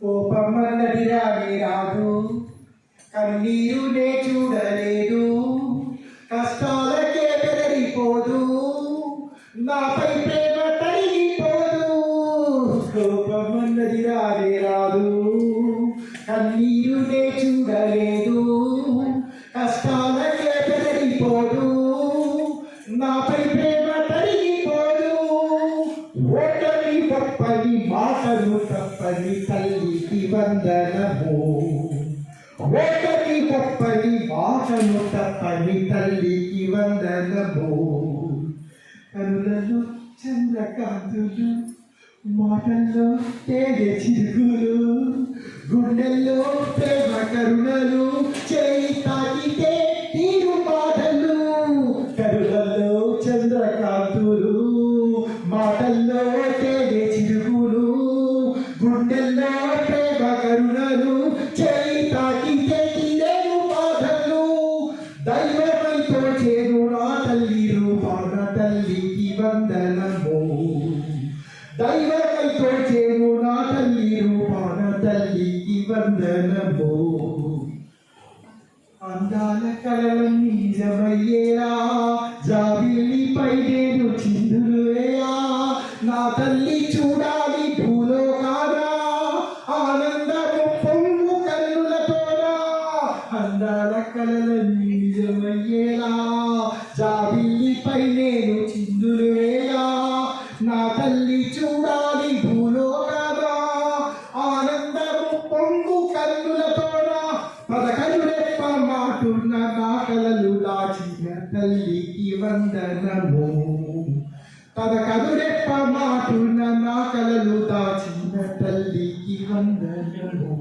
కోపమన్నది రానే రాదు, కన్నీరునే చూడలేదు, కష్టాలకే బెదరిపోదు, నాపై ప్రేమ తరిగిపోదు. కోపమన్నది రానే రాదు, కన్నీరునే చూడలేదు, కష్టాలకే బెదరిపోదు, నాపై ప్రేమ తరిగిపోదు. ఓటమి తప్పని మాటలు తప్పని తల్లికి వందనము, ఓటమి తప్పని మాటలు తప్పని తల్లికి వందనము. కనులలో చంద్రకాంతులు, మాటల్లో తేనె చిరుకులు, గుండెల్లో ప్రేమ కరుణలు, చేయి తాకితే తీరు బాధలు. కనులలో చంద్రకాంతులు, మాటల్లో తేనె చిరుకులు, గుండెల్లో ప్రేమ కరుణలు, చేయి తాకితే తీరు బాధలు. దైవమైతో చేరు నా తల్లి రూపాన తల్లికి వందనము, దైవమైతో చేరు నా తల్లి రూపాన తల్లికి వందనము. అందాల కలలన్నీ నిజమయ్యేలా, జాబిల్లిపై నేను చిందులేలా, నా తల్లి చూడాలి భూలోకాన, ఆనందము పొంగు కన్నులతోనా. అందాల కలలన్నీ నిజమయ్యేలా, జాబిల్లిపై నేను చిందులేలా, నా తల్లి చూడాలి భూలోకాన, ఆనందము పొంగు కన్నులతోనా. పదకలు రెప్ప మాటున్న నా కలలు దాచిన తల్లికి వందనము, పదకలు రెప్ప మాటున్న నా కలలు దాచిన తల్లికి వందనము.